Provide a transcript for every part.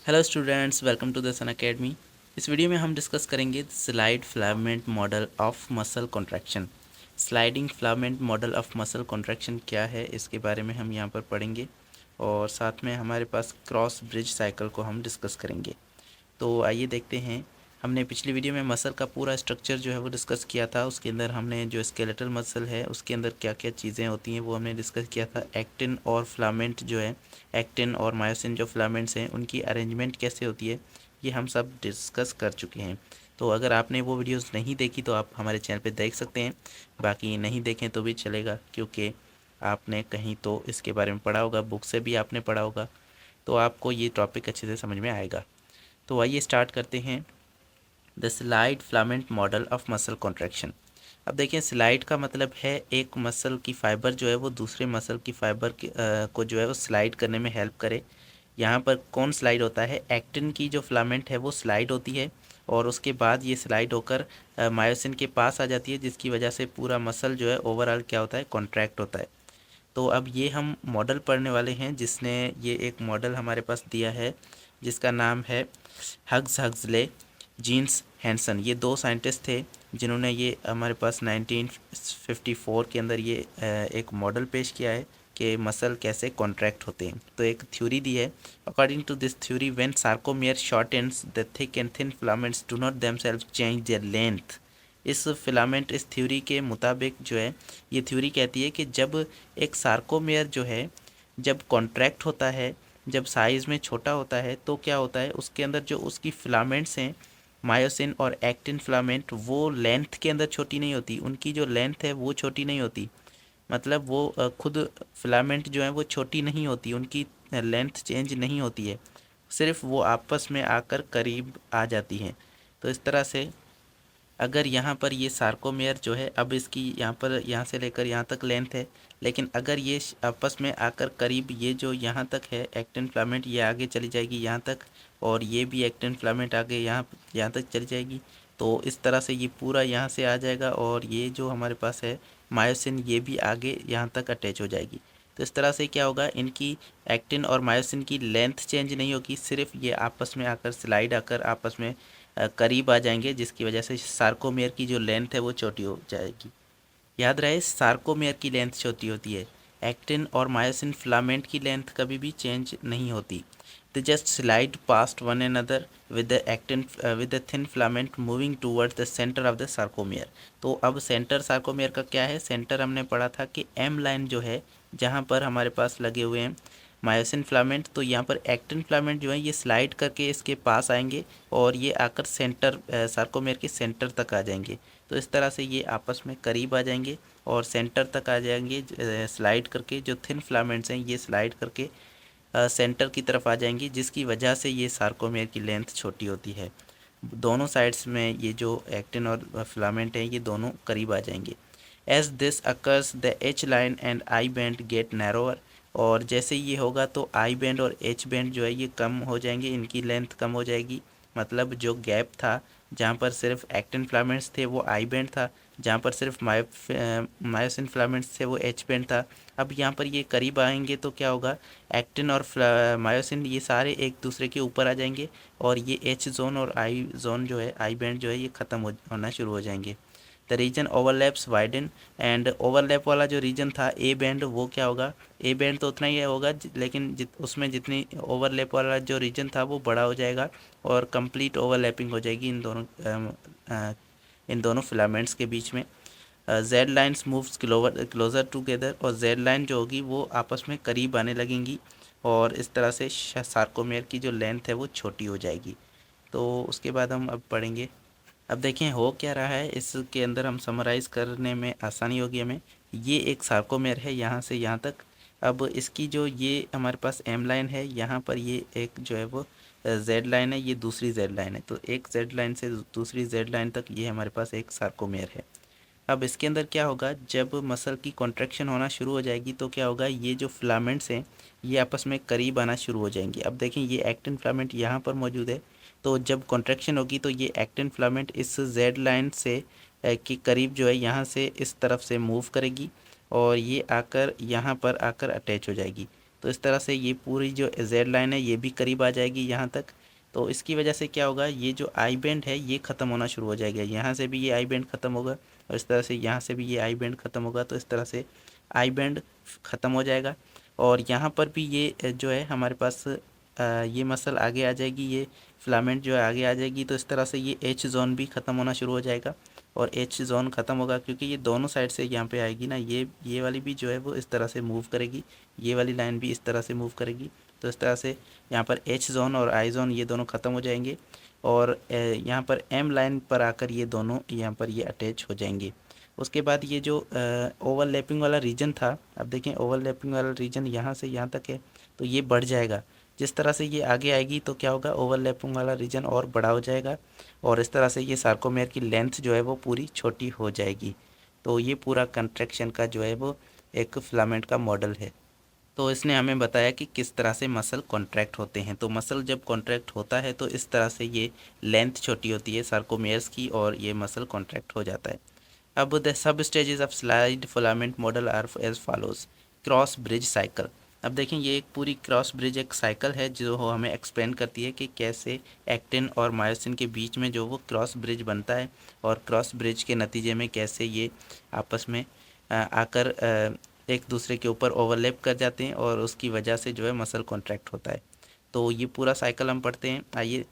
Hello students, welcome to the Sun Academy. इस video में हम डिस्कस करेंगे slide filament model of muscle contraction. Sliding filament model of muscle contraction क्या है, इसके बारे में हम यहाँ पर पढ़ेंगे और साथ में हमारे पास क्रॉस ब्रिज साइकिल को हम डिस्कस करेंगे। तो आइए देखते हैं। हमने पिछली वीडियो में मसल का पूरा स्ट्रक्चर जो है वो डिस्कस किया था। उसके अंदर हमने जो स्केलेटल मसल है उसके अंदर क्या क्या चीज़ें होती हैं वो हमने डिस्कस किया था। एक्टिन और फिलामेंट जो है, एक्टिन और मायोसिन जो फिलामेंट्स हैं उनकी अरेंजमेंट कैसे होती है, ये हम सब डिस्कस कर चुके हैं। तो अगर आपने वो वीडियोस नहीं देखी तो आप हमारे चैनल पे देख सकते हैं, बाकी नहीं देखें तो भी चलेगा, क्योंकि आपने कहीं तो इसके बारे में पढ़ा होगा, बुक से भी आपने पढ़ा होगा, तो आपको ये टॉपिक अच्छे से समझ में आएगा। तो आइए स्टार्ट करते हैं the slide filament model of muscle contraction. अब देखिए, स्लाइड का मतलब है एक मसल की फाइबर जो है वो दूसरे मसल की फाइबर को जो है वो स्लाइड करने में हेल्प करे। यहाँ पर कौन स्लाइड होता है? एक्टिन की जो फिलामेंट है वो स्लाइड होती है और उसके बाद ये स्लाइड होकर मायोसिन के पास आ जाती है, जिसकी वजह से पूरा मसल जो है ओवरऑल क्या होता है, कॉन्ट्रैक्ट होता है। तो अब ये हम मॉडल पढ़ने वाले हैं, जिसने ये एक मॉडल हमारे पास दिया है जिसका नाम है हग्सले जीन्स हैंसन। ये दो साइंटिस्ट थे जिन्होंने ये हमारे पास 1954 के अंदर ये एक मॉडल पेश किया है कि मसल कैसे कॉन्ट्रैक्ट होते हैं। तो एक थ्योरी दी है। According to this theory, when sarcomere shortens the thick and thin filaments do not themselves change their length. इस फिलामेंट इस थ्योरी के मुताबिक जो है, ये थ्योरी कहती है कि जब एक सार्कोमेयर जो है जब कॉन्ट्रैक्ट होता है, जब साइज़ में छोटा होता है, तो क्या होता है उसके अंदर जो उसकी फिलामेंट्स हैं, मायोसिन और एक्टिन फिलामेंट, वो लेंथ के अंदर छोटी नहीं होती, उनकी जो लेंथ है वो छोटी नहीं होती। मतलब वो खुद फिलामेंट जो है वो छोटी नहीं होती, उनकी लेंथ चेंज नहीं होती है, सिर्फ वो आपस में आकर करीब आ जाती हैं। तो इस तरह से अगर यहाँ पर ये सार्कोमेयर जो है, अब इसकी यहाँ पर यहाँ से लेकर यहाँ तक लेंथ है, लेकिन अगर ये आपस में आकर करीब, ये जो यहाँ तक है एक्टिन फिलामेंट, ये आगे चली जाएगी यहाँ तक, और ये भी एक्टिन फिलामेंट आगे यहाँ यहाँ तक चली जाएगी। तो इस तरह से ये पूरा यहाँ से आ जाएगा और ये जो हमारे पास है मायोसिन, ये भी आगे यहाँ तक अटैच हो जाएगी। तो इस तरह से क्या होगा, इनकी एक्टिन और मायोसिन की लेंथ चेंज नहीं होगी, सिर्फ ये आपस में आकर स्लाइड आकर आपस में करीब आ जाएंगे, जिसकी वजह से सार्कोमेयर की जो लेंथ है वो छोटी हो जाएगी। याद रहे, सार्कोमेयर की लेंथ छोटी होती है, एक्टिन और मायोसिन फिलामेंट की लेंथ कभी भी चेंज नहीं होती। they just slide past one another with the actin with the thin filament moving towards the center of the sarcomere। तो अब सेंटर सार्कोमेयर का क्या है? सेंटर हमने पढ़ा था कि एम लाइन जो है, जहाँ पर हमारे पास लगे हुए हैं मायोसिन फिलामेंट, तो यहाँ पर एक्टिन फिलामेंट जो है ये स्लाइड करके इसके पास आएंगे और ये आकर सेंटर सार्कोमेयर के सेंटर तक आ जाएंगे। तो इस तरह से ये आपस में करीब आ जाएंगे और सेंटर तक आ जाएंगे स्लाइड करके। जो थिन फिलामेंट्स हैं ये स्लाइड करके सेंटर की तरफ आ जाएंगी, जिसकी वजह से ये सार्कोमेयर की लेंथ छोटी होती है। दोनों साइड्स में ये जो एक्टिन और फिलामेंट है ये दोनों करीब आ जाएंगे। As this occurs the H line and I band get narrower. और जैसे ये होगा तो आई बैंड और एच बैंड जो है ये कम हो जाएंगे, इनकी लेंथ कम हो जाएगी। मतलब जो गैप था जहाँ पर सिर्फ एक्टिन फिलामेंट्स थे वो आई बैंड था, जहाँ पर सिर्फ मायोसिन फिलामेंट्स थे वो एच बैंड था। अब यहाँ पर ये करीब आएंगे तो क्या होगा, एक्टिन और मायोसिन ये सारे एक दूसरे के ऊपर आ जाएंगे और ये एच जोन और आई जोन जो है, आई बैंड जो है ये ख़त्म होना शुरू हो जाएंगे। The region overlaps widen. And overlap वाला जो रीजन था ए बैंड, वो क्या होगा, ए बैंड तो उतना ही होगा, लेकिन उसमें जितनी ओवरलैप वाला जो रीजन था वो बड़ा हो जाएगा और कंप्लीट ओवरलैपिंग हो जाएगी इन दोनों फिलामेंट्स के बीच में। Z lines moves closer together, और जेड लाइन जो होगी वो आपस में करीब आने लगेंगी और इस तरह से सार्कोमेयर की जो लेंथ है वो छोटी हो जाएगी। तो उसके बाद हम अब पढ़ेंगे। अब देखें हो क्या रहा है, इसके अंदर हम समराइज़ करने में आसानी होगी हमें। ये एक सार्कोमेयर है यहाँ से यहाँ तक। अब इसकी जो ये हमारे पास एम लाइन है, यहाँ पर ये एक जो है वो जेड लाइन है, ये दूसरी जेड लाइन है। तो एक जेड लाइन से दूसरी जेड लाइन तक ये हमारे पास एक सार्कोमेयर है। अब इसके अंदर क्या होगा, जब मसल की कॉन्ट्रैक्शन होना शुरू हो जाएगी तो क्या होगा, ये जो फिलामेंट्स हैं ये आपस में करीब आना शुरू हो जाएंगे। अब देखें, ये एक्टिन फिलामेंट यहाँ पर मौजूद है, तो जब कॉन्ट्रैक्शन होगी तो ये एक्टिन फिलामेंट इस जेड लाइन से के करीब जो है यहाँ से इस तरफ से मूव करेगी और ये आकर यहाँ पर आकर अटैच हो जाएगी। तो इस तरह से ये पूरी जो जेड लाइन है ये भी करीब आ जाएगी यहाँ तक। तो इसकी वजह से क्या होगा, ये जो आई बैंड है ये ख़त्म होना शुरू हो जाएगा, यहाँ से भी ये आई बैंड ख़त्म होगा और इस तरह से यहाँ से भी ये आई बैंड ख़त्म होगा। तो इस तरह से आई बैंड ख़त्म हो जाएगा और यहाँ पर भी ये जो है हमारे पास ये मसल आगे आ जाएगी, ये फिलामेंट जो है आगे आ जाएगी। तो इस तरह से ये एच जोन भी ख़त्म होना शुरू हो जाएगा और एच जोन ख़त्म होगा क्योंकि ये दोनों साइड से यहाँ पे आएगी ना, ये वाली भी जो है वो इस तरह से मूव करेगी, ये वाली लाइन भी इस तरह से मूव करेगी। तो इस तरह से यहाँ पर एच जोन और आई जोन ये दोनों ख़त्म हो जाएंगे और यहाँ पर एम लाइन पर आकर ये दोनों यहाँ पर ये अटैच हो जाएंगे। उसके बाद ये जो ओवरलैपिंग वाला रीजन था, अब देखें ओवरलैपिंग वाला रीजन यहाँ से यहाँ तक है तो ये बढ़ जाएगा। जिस तरह से ये आगे आएगी तो क्या होगा, ओवरलैपिंग वाला रीजन और बड़ा हो जाएगा और इस तरह से ये सार्कोमेयर की लेंथ जो है वो पूरी छोटी हो जाएगी। तो ये पूरा कंट्रैक्शन का जो है वो एक फिलामेंट का मॉडल है। तो इसने हमें बताया कि किस तरह से मसल कॉन्ट्रैक्ट होते हैं। तो मसल जब कॉन्ट्रैक्ट होता है तो इस तरह से ये लेंथ छोटी होती है सार्कोमेयर्स की और ये मसल कॉन्ट्रैक्ट हो जाता है। अब the sub stages of slide filament model are as follows. Cross bridge cycle. अब देखें ये एक पूरी क्रॉस ब्रिज एक साइकिल है जो हमें एक्सप्लेन करती है कि कैसे एक्टिन और मायोसिन के बीच में जो वो क्रॉस ब्रिज बनता है और क्रॉस ब्रिज के नतीजे में कैसे ये आपस में आकर एक दूसरे के ऊपर ओवरलैप कर जाते हैं और उसकी वजह से जो है मसल कॉन्ट्रैक्ट होता है। तो ये पूरा साइकिल हम पढ़ते हैं, आइए।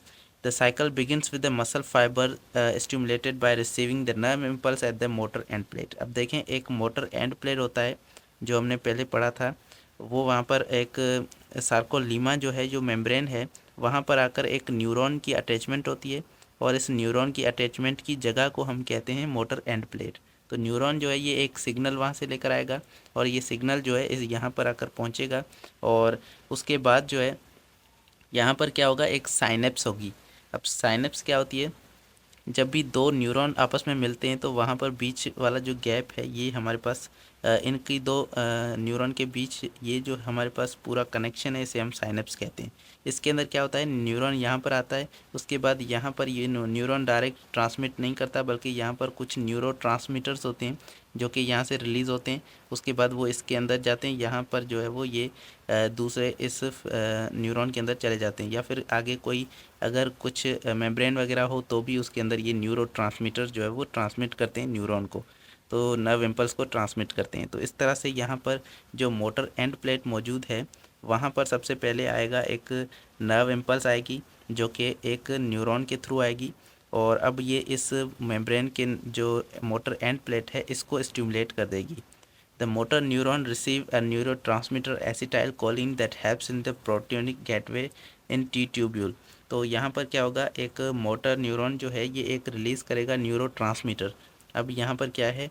The cycle begins with the muscle fibre stimulated by receiving the nerve impulse at the motor end plate. अब देखें एक मोटर एंड प्लेट होता है जो हमने पहले पढ़ा था, वो वहाँ पर एक सार्कोलीमा जो है जो मेम्ब्रेन है वहाँ पर आकर एक न्यूरॉन की अटैचमेंट होती है और इस न्यूरॉन की अटैचमेंट की जगह को हम कहते हैं मोटर एंड प्लेट। तो न्यूरॉन जो है ये एक सिग्नल वहाँ से लेकर आएगा और ये सिग्नल जो है इस यहाँ पर आकर पहुँचेगा और उसके बाद जो है यहाँ पर क्या होगा, एक साइनेप्स होगी। अब साइनेप्स क्या होती है, जब भी दो न्यूरॉन आपस में मिलते हैं तो वहाँ पर बीच वाला जो गैप है ये हमारे पास इनकी दो न्यूरॉन के बीच ये जो हमारे पास पूरा कनेक्शन है इसे हम साइनेप्स कहते हैं। इसके अंदर क्या होता है, न्यूरॉन यहाँ पर आता है, उसके बाद यहाँ पर ये न्यूरॉन डायरेक्ट ट्रांसमिट नहीं करता बल्कि यहाँ पर कुछ न्यूरो ट्रांसमीटर्स होते हैं जो कि यहाँ से रिलीज़ होते हैं। उसके बाद वो इसके अंदर जाते हैं, यहाँ पर जो है वो ये दूसरे इस न्यूरॉन के अंदर चले जाते हैं या फिर आगे कोई अगर कुछ मेम्ब्रेन वगैरह हो तो भी उसके अंदर ये न्यूरो ट्रांसमीटर जो है वो ट्रांसमिट करते हैं न्यूरॉन को, तो नर्व इम्पल्स को ट्रांसमिट करते हैं। तो इस तरह से यहाँ पर जो मोटर एंड प्लेट मौजूद है वहाँ पर सबसे पहले आएगा एक नर्व इम्पल्स आएगी जो कि एक न्यूरॉन के थ्रू आएगी और अब ये इस मेम्ब्रेन के जो मोटर एंड प्लेट है इसको स्टिमुलेट कर देगी। The motor neuron receive a neurotransmitter acetylcholine that helps in the proteonic gateway in T tubule. तो यहाँ पर क्या होगा, एक मोटर न्यूरॉन जो है ये एक रिलीज़ करेगा न्यूरोट्रांसमीटर। अब यहाँ पर क्या है,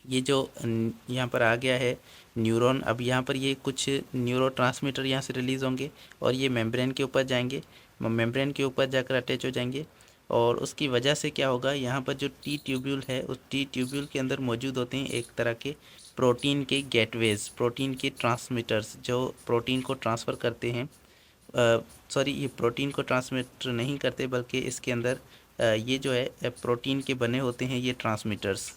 ये जो यहाँ पर आ गया है न्यूरॉन, अब यहाँ पर ये कुछ न्यूरोट्रांसमीटर यहाँ से रिलीज़ होंगे और ये मेम्ब्रेन के ऊपर जाएंगे, मेम्ब्रेन के ऊपर जाकर अटैच हो जाएंगे और उसकी वजह से क्या होगा, यहाँ पर जो टी ट्यूब्यूल है उस टी ट्यूब्यूल के अंदर मौजूद होते हैं एक तरह के प्रोटीन के गेटवेज, प्रोटीन के ट्रांसमीटर्स जो प्रोटीन को ट्रांसफ़र करते हैं। सॉरी, ये प्रोटीन को ट्रांसमिट नहीं करते बल्कि इसके अंदर ये जो है प्रोटीन के बने होते हैं ये ट्रांसमीटर्स,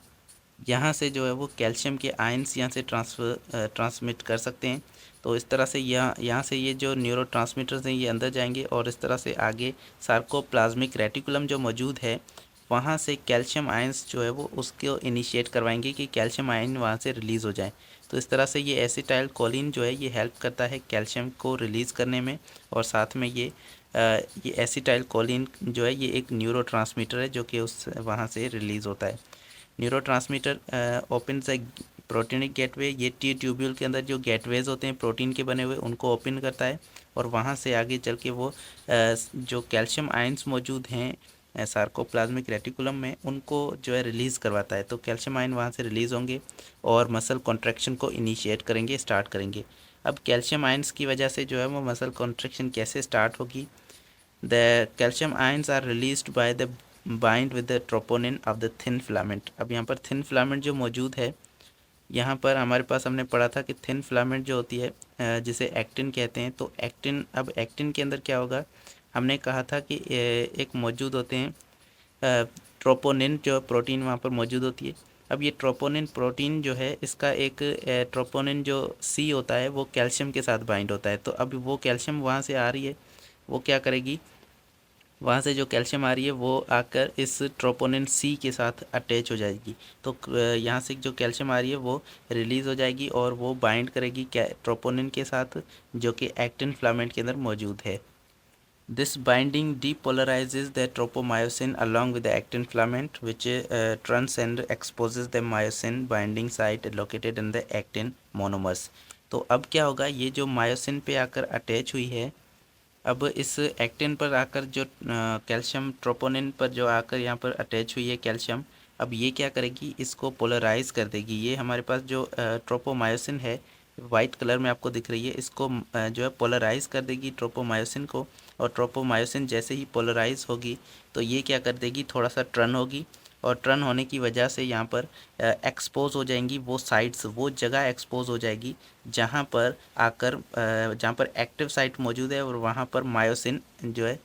यहाँ से जो है वो कैल्शियम के आयंस यहाँ से ट्रांसमिट कर सकते हैं। तो इस तरह से यहाँ से ये जो न्यूरो ट्रांसमीटर्स हैं ये अंदर जाएंगे और इस तरह से आगे सार्कोप्लाज्मिक रेटिकुलम जो मौजूद है वहाँ से कैल्शियम आयंस जो है वो उसको इनिशिएट करवाएंगे कि कैल्शियम आयन वहाँ से रिलीज़ हो जाए। तो इस तरह से ये एसिटाइल कोलिन जो है ये हेल्प करता है कैल्शियम को रिलीज़ करने में और साथ में ये एसिटाइल कोलिन जो है ये एक न्यूरो है जो कि उस वहाँ से रिलीज़ होता है। Neurotransmitter open the proteinic gateway, ये टी ट्यूब्यूल के अंदर जो गेटवेज होते हैं प्रोटीन के बने हुए उनको ओपन करता है और वहाँ से आगे चल के वो जो कैल्शियम आयंस मौजूद हैं सार्कोप्लाज्मिक रेटिकुलम में उनको जो है रिलीज़ करवाता है। तो कैल्शियम आयन वहाँ से रिलीज़ होंगे और मसल कॉन्ट्रैक्शन को इनिशिएट करेंगे, स्टार्ट करेंगे। अब कैल्शियम आयंस की वजह से जो है वो मसल कॉन्ट्रैक्शन कैसे स्टार्ट होगी, the calcium ions are released by the bind with the troponin of the thin filament. अब यहाँ पर थिन फिलामेंट जो मौजूद है यहाँ पर हमारे पास हमने पढ़ा था कि थिन फिलामेंट जो होती है जिसे एक्टिन कहते हैं। तो एक्टिन, अब एक्टिन के अंदर क्या होगा, हमने कहा था कि एक मौजूद होते हैं ट्रोपोनिन जो प्रोटीन वहाँ पर मौजूद होती है। अब ये ट्रोपोनिन प्रोटीन जो है इसका एक ट्रोपोनिन जो सी होता है वो कैल्शियम के साथ बाइंड होता है। तो अब वो कैल्शियम वहाँ से आ रही है, वो क्या करेगी, वहाँ से जो कैल्शियम आ रही है वो आकर इस ट्रोपोनिन सी के साथ अटैच हो जाएगी। तो यहाँ से जो कैल्शियम आ रही है वो रिलीज़ हो जाएगी और वो बाइंड करेगी ट्रोपोनिन के साथ जो कि एक्टिन फिलामेंट के अंदर मौजूद है। This binding depolarizes the tropomyosin along with the actin filament, which turns and exposes the myosin binding site located in the actin monomers. तो अब क्या होगा, ये जो मायोसिन पे आकर अटैच हुई है, अब इस एक्टिन पर आकर जो कैल्शियम ट्रोपोनिन पर जो आकर यहाँ पर अटैच हुई है कैल्शियम, अब ये क्या करेगी, इसको पोलराइज कर देगी। ये हमारे पास जो ट्रोपोमायोसिन है वाइट कलर में आपको दिख रही है, इसको जो है पोलराइज कर देगी ट्रोपोमायोसिन को। और ट्रोपोमायोसिन जैसे ही पोलराइज होगी तो ये क्या कर देगी, थोड़ा सा टर्न होगी और टर्न होने की वजह से यहाँ पर एक्सपोज हो जाएंगी वो साइट्स, वो जगह एक्सपोज हो जाएगी जहाँ पर आकर जहाँ पर एक्टिव साइट मौजूद है और वहाँ पर मायोसिन जो है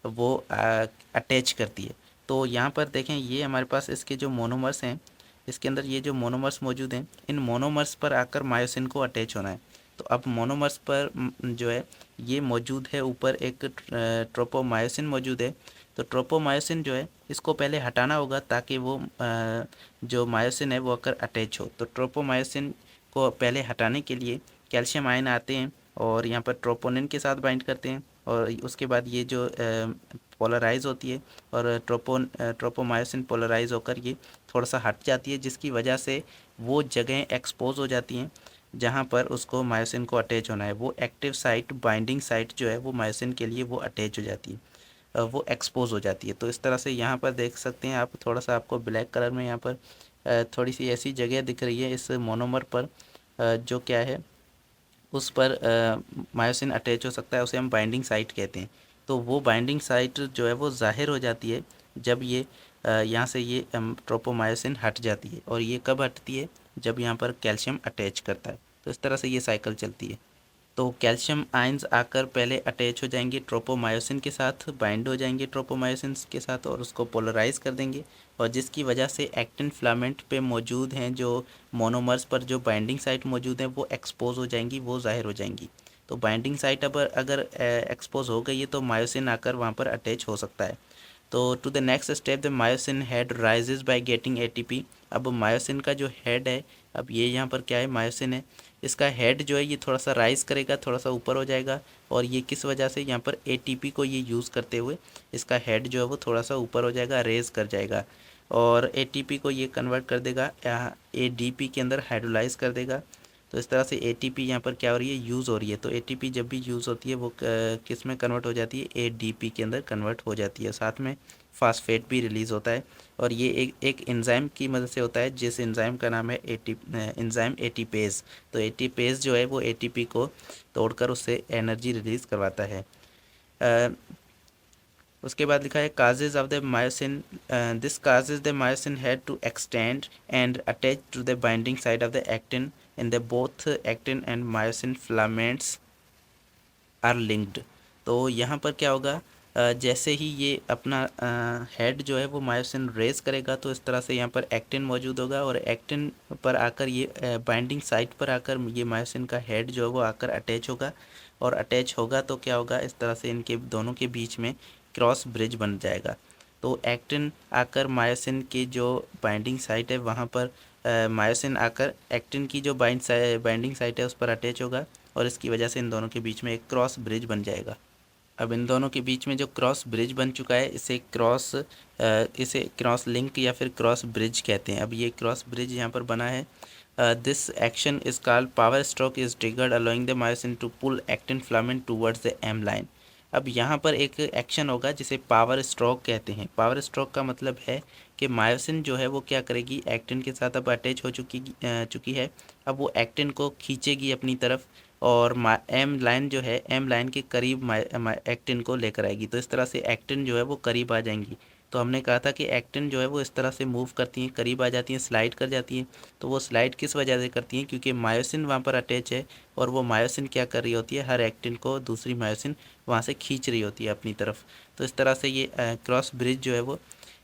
वो अटैच करती है। तो यहाँ पर देखें, ये हमारे पास इसके जो मोनोमर्स हैं, इसके अंदर ये जो मोनोमर्स मौजूद हैं, इन मोनोमर्स पर आकर मायोसिन को अटैच होना है। तो अब मोनोमर्स पर जो है ये मौजूद है, ऊपर एक ट्रोपोमायोसिन मौजूद है। तो ट्रोपोमायोसिन जो है इसको पहले हटाना होगा ताकि वो जो मायोसिन है वो आकर अटैच हो। तो ट्रोपोमायोसिन को पहले हटाने के लिए कैल्शियम आयन आते हैं और यहाँ पर ट्रोपोनिन के साथ बाइंड करते हैं और उसके बाद ये जो पोलराइज होती है और ट्रोपोमायोसिन पोलराइज होकर ये थोड़ा सा हट जाती है, जिसकी वजह से वो जगहें एक्सपोज हो जाती हैं जहाँ पर उसको मायोसिन को अटैच होना है। वो एक्टिव साइट, बाइंडिंग साइट जो है वो मायोसिन के लिए वो अटैच हो जाती है, वो एक्सपोज हो जाती है। तो इस तरह से यहाँ पर देख सकते हैं आप, थोड़ा सा आपको ब्लैक कलर में यहाँ पर थोड़ी सी ऐसी जगह दिख रही है इस मोनोमर पर, जो क्या है उस पर मायोसिन अटैच हो सकता है, उसे हम बाइंडिंग साइट कहते हैं। तो वो बाइंडिंग साइट जो है वो ज़ाहिर हो जाती है जब ये यहाँ से ये ट्रोपोमायोसिन हट जाती है। और ये कब हटती है, जब यहाँ पर कैल्शियम अटैच करता है। तो इस तरह से ये साइकिल चलती है। तो कैल्शियम आयंस आकर पहले अटैच हो जाएंगे ट्रोपोमायोसिन के साथ, बाइंड हो जाएंगे ट्रोपोमायोसिन के साथ और उसको पोलराइज कर देंगे, और जिसकी वजह से एक्टिन फिलामेंट पे मौजूद हैं जो मोनोमर्स पर जो बाइंडिंग साइट मौजूद हैं वो एक्सपोज हो जाएंगी, वो ज़ाहिर हो जाएंगी। तो बाइंडिंग साइट अब अगर एक्सपोज हो गई है तो मायोसिन आकर वहाँ पर अटैच हो सकता है। तो to the next step the myosin head rises by getting ATP. अब मायोसिन का जो हेड है, अब ये यहाँ पर क्या है, मायोसिन है, इसका हेड जो है ये थोड़ा सा राइज करेगा, थोड़ा सा ऊपर हो जाएगा। और ये किस वजह से, यहाँ पर एटीपी को ये यूज़ करते हुए इसका हेड जो है वो थोड़ा सा ऊपर हो जाएगा, रेज कर जाएगा और एटीपी को ये कन्वर्ट कर देगा एडीपी के अंदर, हाइड्रोलाइज कर देगा। तो इस तरह से एटीपी यहाँ पर क्या हो रही है, यूज़ हो रही है। तो एटीपी जब भी यूज़ होती है वो किस में कन्वर्ट हो जाती है, एडीपी के अंदर कन्वर्ट हो जाती है। साथ में फास्फेट भी रिलीज़ होता है और ये एक एंजाइम की मदद से होता है, जिस एंजाइम का नाम है एंजाइम एटीपेज। तो एटीपेज जो है वो एटीपी को तोड़कर उससे एनर्जी रिलीज़ करवाता है। उसके बाद लिखा है causes of the myosin, this causes the myosin head to extend and attach to the binding side of the actin in the both actin and myosin filaments are linked. तो यहाँ पर क्या होगा, जैसे ही ये अपना हेड जो है वो मायोसिन रेज करेगा तो इस तरह से यहाँ पर एक्टिन मौजूद होगा और एक्टिन पर आकर ये बाइंडिंग साइट पर आकर ये मायोसिन का हेड जो है वो आकर अटैच होगा। और अटैच होगा तो क्या होगा, इस तरह से इनके दोनों के बीच में क्रॉस ब्रिज बन जाएगा। तो एक्टिन आकर मायोसिन की जो बाइंडिंग साइट है वहाँ पर मायोसिन आकर एक्टिन की जो बाइंडिंग साइट है उस पर अटैच होगा और इसकी वजह से इन दोनों के बीच में एक क्रॉस ब्रिज बन जाएगा। अब इन दोनों के बीच में जो क्रॉस ब्रिज बन चुका है इसे क्रॉस लिंक या फिर क्रॉस ब्रिज कहते हैं। अब ये क्रॉस ब्रिज यहाँ पर बना है। This action is called power stroke is triggered allowing the myosin to pull actin filament towards the M line. अब यहाँ पर एक एक्शन होगा जिसे पावर स्ट्रोक कहते हैं। पावर स्ट्रोक का मतलब है कि मायोसिन जो है वो क्या करेगी, एक्टिन के साथ अब अटैच हो चुकी है। अब वो एक्टिन को खींचेगी अपनी तरफ और एम लाइन जो है, एम लाइन के करीब एक्टिन को लेकर आएगी। तो इस तरह से एक्टिन जो है वो करीब आ जाएंगी। तो हमने कहा था कि एक्टिन जो है वो इस तरह से मूव करती हैं, करीब आ जाती हैं, स्लाइड कर जाती हैं। तो वो स्लाइड किस वजह से करती हैं, क्योंकि मायोसिन वहाँ पर अटैच है और वो मायोसिन क्या कर रही होती है, हर एक्टिन को दूसरी मायोसिन वहाँ से खींच रही होती है अपनी तरफ। तो इस तरह से ये क्रॉस ब्रिज जो है वो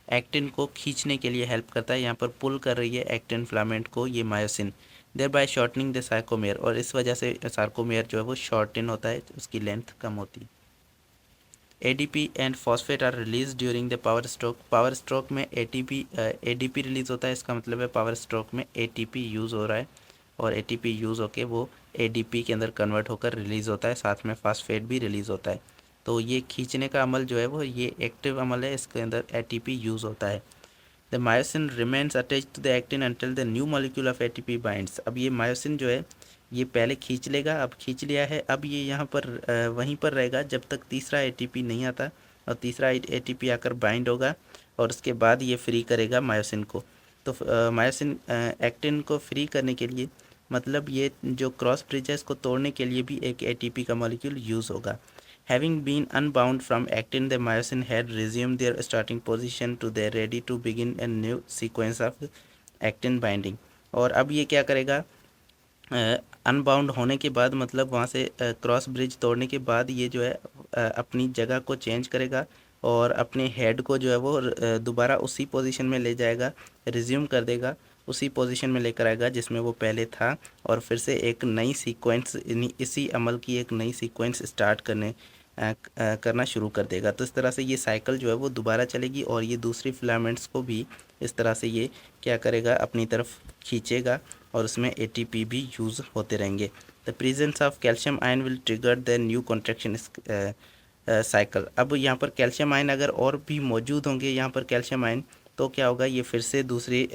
एक्टिन को खींचने के लिए हेल्प करता है। यहाँ पर पुल कर रही है एक्टिन फिलामेंट को ये myosin, thereby shortening the sarcomere, और इस वजह से सार्कोमेयर जो है वो शॉर्टन होता है, उसकी लेंथ कम होती है। ADP and phosphate are release during the power stroke. Power stroke में एडीपी रिलीज होता है, इसका मतलब है पावर स्ट्रोक में एटीपी यूज़ हो रहा है, और एटीपी यूज़ होके वो एडीपी के अंदर कन्वर्ट होकर रिलीज़ होता है, साथ में फास्फेट भी रिलीज़ होता है। तो ये खींचने का अमल जो है वो ये एक्टिव अमल है, इसके अंदर एटीपी यूज़ होता है। The myosin remains attach to the actin until the new molecule of ATP binds. अब ये मायोसिन जो है ये पहले खींच लेगा, अब खींच लिया है, अब ये यहाँ पर वहीं पर रहेगा जब तक तीसरा एटीपी नहीं आता, और तीसरा एटीपी आकर बाइंड होगा और उसके बाद ये फ्री करेगा मायोसिन को। तो मायोसिन एक्टिन को फ्री करने के लिए, मतलब ये जो क्रॉस ब्रिज है इसको तोड़ने के लिए भी एक एटीपी का मॉलिक्यूल यूज़ होगा। Having been unbound from actin, the myosin had resumed their starting position to their ready to begin a new sequence of actin binding। और अब ये क्या करेगा, अनबाउंड होने के बाद, मतलब वहाँ से क्रॉस ब्रिज तोड़ने के बाद ये जो है अपनी जगह को चेंज करेगा और अपने हेड को जो है वो दोबारा उसी पोजीशन में ले जाएगा, रिज्यूम कर देगा, उसी पोजीशन में लेकर आएगा जिसमें वो पहले था, और फिर से एक नई सीक्वेंस, इसी अमल की एक नई सीक्वेंस स्टार्ट करना शुरू कर देगा। तो इस तरह से ये साइकिल जो है वो दोबारा चलेगी, और ये दूसरी फिलामेंट्स को भी इस तरह से ये क्या करेगा, अपनी तरफ खींचेगा, और उसमें एटीपी भी यूज़ होते रहेंगे। The presence of calcium ion will trigger the new contraction cycle. अब यहाँ पर कैल्शियम आयन अगर और भी मौजूद होंगे यहाँ पर कैल्शियम आयन, तो क्या होगा, ये फिर से दूसरी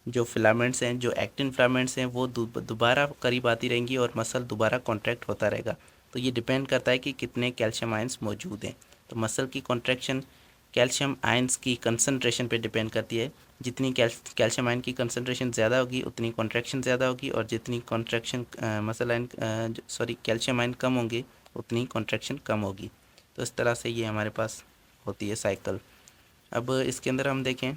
जो फिलामेंट्स हैं, जो एक्टिन फिलामेंट्स हैं, वो दोबारा करीब आती रहेंगी और मसल दोबारा कॉन्ट्रैक्ट होता रहेगा। तो ये डिपेंड करता है कि कितने कैल्शियम आयंस मौजूद हैं। तो मसल की कॉन्ट्रैक्शन कैल्शियम आयंस की कंसंट्रेशन पे डिपेंड करती है। जितनी कैल्शियम आयन की कंसंट्रेशन ज़्यादा होगी उतनी कॉन्ट्रैक्शन ज़्यादा होगी, और जितनी कॉन्ट्रैक्शन कैल्शियम आयन कम होंगे उतनी कॉन्ट्रैक्शन कम होगी। तो इस तरह से ये हमारे पास होती है साइकिल। अब इसके अंदर हम देखें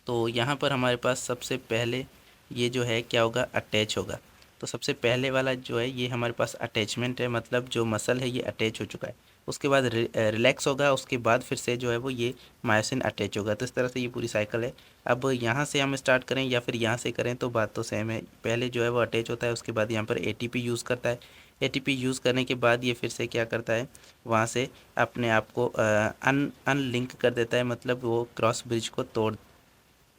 तो यहाँ पर हमारे पास सबसे पहले ये जो है क्या होगा, अटैच होगा। तो सबसे पहले वाला जो है ये हमारे पास अटैचमेंट है, मतलब जो मसल है ये अटैच हो चुका है। उसके बाद रिलैक्स होगा, उसके बाद फिर से जो है वो ये मायोसिन अटैच होगा। तो इस तरह से ये पूरी साइकिल है। अब यहाँ से हम स्टार्ट करें या फिर यहाँ से करें तो बात तो सेम है। पहले जो है वो अटैच होता है, उसके बाद यहाँ पर एटीपी यूज़ करता है। एटीपी यूज़ करने के बाद ये फिर से क्या करता है, वहाँ से अपने आप को अनलिंक कर देता है, मतलब वो क्रॉस ब्रिज को तोड़,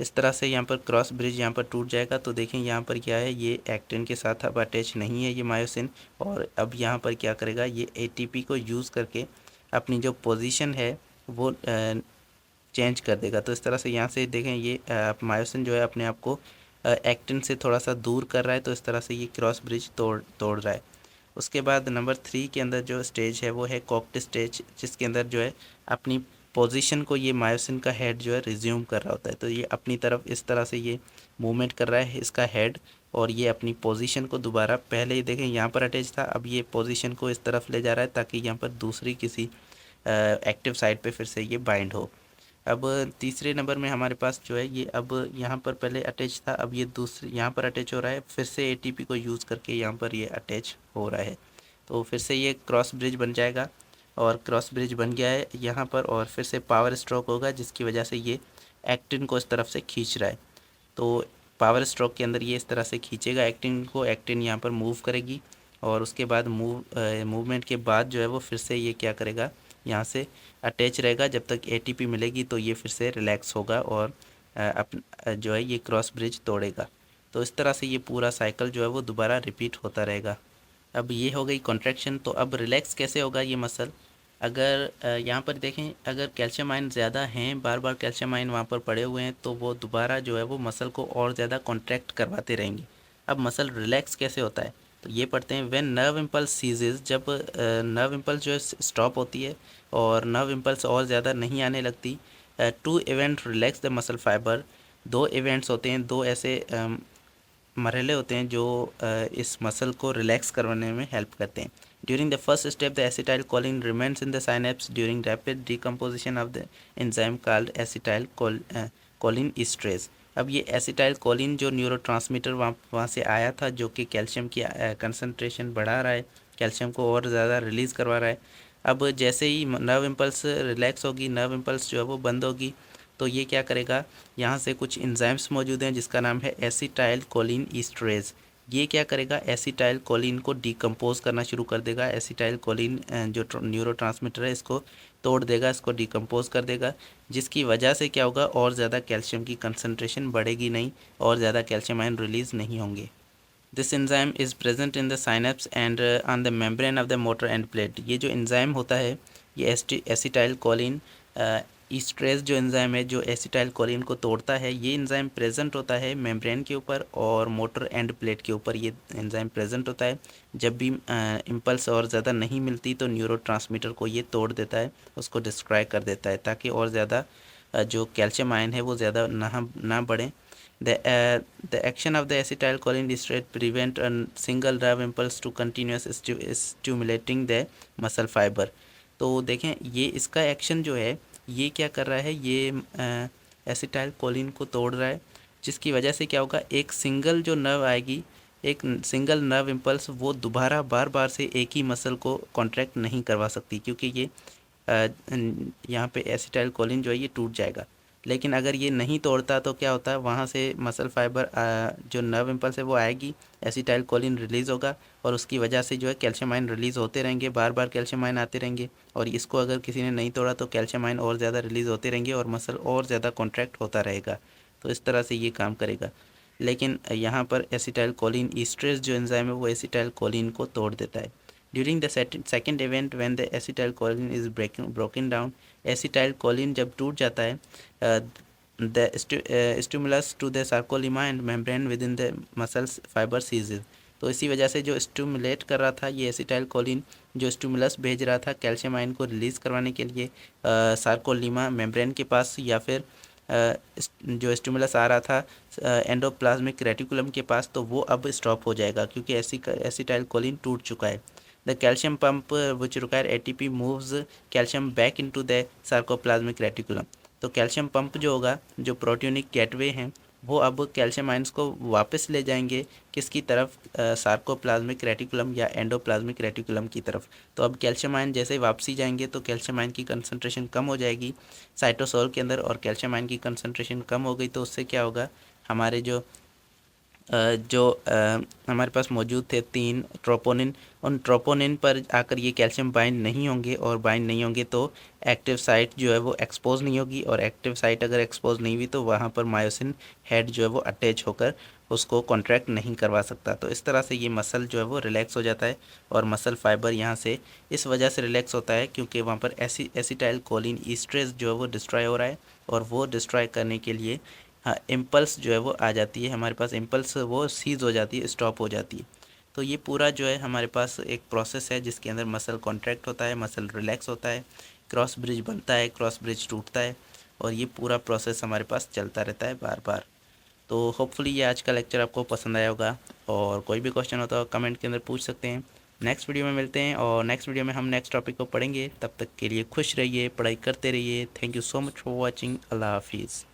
इस तरह से यहाँ पर क्रॉस ब्रिज यहाँ पर टूट जाएगा। तो देखें यहाँ पर क्या है, ये एक्टिन के साथ अब अटैच नहीं है ये मायोसिन, और अब यहाँ पर क्या करेगा, ये एटीपी को यूज़ करके अपनी जो पोजीशन है वो चेंज कर देगा। तो इस तरह से यहाँ से देखें ये मायोसिन जो है अपने आप को एक्टिन से थोड़ा सा दूर कर रहा है। तो इस तरह से ये क्रॉस ब्रिज तोड़ रहा है। उसके बाद नंबर 3 के अंदर जो स्टेज है वो है कॉक्ट स्टेज, जिसके अंदर जो है अपनी पोजीशन को ये मायोसिन का हेड जो है रिज्यूम कर रहा होता है। तो ये अपनी तरफ इस तरह से ये मूवमेंट कर रहा है इसका हेड, और ये अपनी पोजीशन को दोबारा, पहले ही देखें यहाँ पर अटैच था, अब ये पोजीशन को इस तरफ ले जा रहा है ताकि यहाँ पर दूसरी किसी एक्टिव साइट पे फिर से ये बाइंड हो। अब तीसरे नंबर में हमारे पास जो है ये, अब यहाँ पर पहले अटैच था, अब ये दूसरे यहाँ पर अटैच हो रहा है, फिर से एटीपी को यूज़ करके यहाँ पर ये अटैच हो रहा है। तो फिर से ये क्रॉस ब्रिज बन जाएगा, और क्रॉस ब्रिज बन गया है यहाँ पर, और फिर से पावर स्ट्रोक होगा जिसकी वजह से ये एक्टिन को इस तरफ से खींच रहा है। तो पावर स्ट्रोक के अंदर ये इस तरह से खींचेगा एक्टिन को, एक्टिन यहाँ पर मूव करेगी, और उसके बाद मूवमेंट के बाद जो है वो फिर से ये क्या करेगा, यहाँ से अटैच रहेगा जब तक एटीपी मिलेगी, तो ये फिर से रिलैक्स होगा और जो है ये क्रॉस ब्रिज तोड़ेगा। तो इस तरह से ये पूरा साइकिल जो है वो दोबारा रिपीट होता रहेगा। अब ये हो गई कॉन्ट्रैक्शन। तो अब रिलैक्स कैसे होगा ये मसल, अगर यहाँ पर देखें, अगर कैल्शियम आयन ज़्यादा हैं, बार बार कैल्शियम आयन वहाँ पर पड़े हुए हैं, तो वो दोबारा जो है वो मसल को और ज़्यादा कॉन्ट्रैक्ट करवाते रहेंगे। अब मसल रिलैक्स कैसे होता है, तो ये पढ़ते हैं, व्हेन नर्व इम्पल्स सीजेस, जब नर्व इम्पल्स जो है स्टॉप होती है और नर्व इम्पल्स और ज़्यादा नहीं आने लगती। Two event relax the muscle fibre, दो इवेंट्स होते हैं, दो ऐसे मरहले होते हैं जो इस मसल को रिलैक्स करवाने में हेल्प करते हैं। During the first step the acetylcholine remains in the synapse during rapid decomposition of the enzyme called acetylcholine esterase. अब ये एसिटाइल कोलिन जो न्यूरोट्रांसमीटर वहाँ से आया था, जो कि कैल्शियम की कंसनट्रेशन बढ़ा रहा है, कैल्शियम को और ज़्यादा रिलीज़ करवा रहा है। अब जैसे ही नर्व इम्पल्स रिलैक्स होगी, नर्व इम्पल्स जो है वो बंद होगी, तो ये क्या करेगा, यहाँ से कुछ एंजाइम्स मौजूद हैं जिसका नाम है एसिटाइल कोलिन ईस्टरेज। ये क्या करेगा, एसिटाइल कोलिन को डिकम्पोज करना शुरू कर देगा। एसिटाइल कोलिन जो न्यूरोट्रांसमीटर है इसको तोड़ देगा, इसको डिकम्पोज कर देगा, जिसकी वजह से क्या होगा, और ज़्यादा कैल्शियम की कंसनट्रेशन बढ़ेगी नहीं और ज़्यादा कैल्शियम आयन रिलीज़ नहीं होंगे। This enzyme is present in the synapse and on the membrane of the motor end plate. ये जो एंजाइम होता है ये एसिटाइल कोलिन ईस्ट्रेज जो एंजाइम है जो एसिटाइल कोलिन को तोड़ता है, ये एंजाइम प्रेजेंट होता है मेम्ब्रेन के ऊपर और मोटर एंड प्लेट के ऊपर। ये एंजाइम प्रेजेंट होता है। जब भी इम्पल्स और ज़्यादा नहीं मिलती तो न्यूरोट्रांसमीटर को ये तोड़ देता है, उसको डिस्ट्रॉय कर देता है, ताकि और ज़्यादा जो कैल्शियम आयन है वो ज़्यादा ना बढ़े। The action of the acetylcholine esterase prevent a single nerve impulse to continuous stimulating the muscle fiber। तो देखें ये इसका एक्शन जो है ये क्या कर रहा है, ये एसिटाइल कोलिन को तोड़ रहा है, जिसकी वजह से क्या होगा, एक सिंगल जो नर्व आएगी, एक सिंगल नर्व इम्पल्स वो दोबारा बार बार से एक ही मसल को कॉन्ट्रैक्ट नहीं करवा सकती, क्योंकि ये यहाँ पे एसिटाइल कोलिन जो है ये टूट जाएगा। लेकिन अगर ये नहीं तोड़ता तो क्या होता है, वहाँ से मसल फाइबर जो नर्व इम्पल्स है वो आएगी, एसिटाइल कोलिन रिलीज़ होगा और उसकी वजह से जो है कैल्शियम आयन रिलीज़ होते रहेंगे, बार बार कैल्शियम आयन आते रहेंगे। और इसको अगर किसी ने नहीं तोड़ा तो कैल्शियम आयन और ज़्यादा रिलीज़ होते रहेंगे और मसल और ज़्यादा कॉन्ट्रैक्ट होता रहेगा। तो इस तरह से ये काम करेगा। लेकिन यहाँ पर एसिटाइल कोलिन ईस्टरेज जो एंजाइम है वो एसिटाइल कोलिन को तोड़ देता है। During the second event when the acetylcholine is broken down, acetylcholine जब टूट जाता है, the stimulus to the sarcolemma and membrane within the muscles fibre ceases. तो इसी वजह से जो स्टिमुलेट कर रहा था ये एसिटाइल कोलिन, जो स्टिमुलस भेज रहा था कैल्शियम आयन को रिलीज़ करवाने के लिए सार्कोलिमा मेम्ब्रेन के पास, या फिर जो स्टिमुलस आ रहा था एंडोप्लाज्मिक रेटिकुलम के पास, तो वो अब स्टॉप हो जाएगा क्योंकि एसिटाइल कोलिन टूट चुका है। The calcium pump which require ATP moves calcium back into the sarcoplasmic reticulum. तो कैल्शियम पंप जो होगा, जो प्रोटियोनिक गेटवे हैं, वो अब कैल्शियम आयंस को वापस ले जाएंगे किसकी तरफ, सार्कोप्लाज्मिक रेटिकुलम या एंडोप्लाज्मिक रेटिकुलम की तरफ। तो अब कैल्शियम आयन जैसे वापसी जाएंगे तो कैल्शियम आयन की कंसंट्रेशन कम हो जाएगी साइटोसोल के अंदर, और कैल्शियम आयन की कंसंट्रेशन कम हो गई तो उससे क्या होगा, हमारे जो हमारे पास मौजूद थे 3 ट्रोपोनिन, उन ट्रोपोनिन पर आकर ये कैल्शियम बाइंड नहीं होंगे, और बाइंड नहीं होंगे तो एक्टिव साइट जो है वो एक्सपोज नहीं होगी, और एक्टिव साइट अगर एक्सपोज नहीं हुई तो वहाँ पर मायोसिन हेड जो है वो अटैच होकर उसको कॉन्ट्रैक्ट नहीं करवा सकता। तो इस तरह से ये मसल जो है वो रिलैक्स हो जाता है, और मसल फाइबर यहाँ से इस वजह से रिलैक्स होता है क्योंकि वहाँ पर एसिटाइल कोलिन ईस्टरेज जो है वो डिस्ट्रॉय हो रहा है, और वो डिस्ट्रॉय करने के लिए हाँ इम्पल्स जो है वो आ जाती है हमारे पास, इम्पल्स वो सीज हो जाती है, स्टॉप हो जाती है। तो ये पूरा जो है हमारे पास एक प्रोसेस है जिसके अंदर मसल कॉन्ट्रैक्ट होता है, मसल रिलैक्स होता है, क्रॉस ब्रिज बनता है, क्रॉस ब्रिज टूटता है, और ये पूरा प्रोसेस हमारे पास चलता रहता है बार बार। तो होपफुली ये आज का लेक्चर आपको पसंद आया होगा, और कोई भी क्वेश्चन होता हो कमेंट के अंदर पूछ सकते हैं। नेक्स्ट वीडियो में मिलते हैं, और नेक्स्ट वीडियो में हम नेक्स्ट टॉपिक को पढ़ेंगे। तब तक के लिए खुश रहिए, पढ़ाई करते रहिए। Thank you so much for watching. Allah हाफिज़।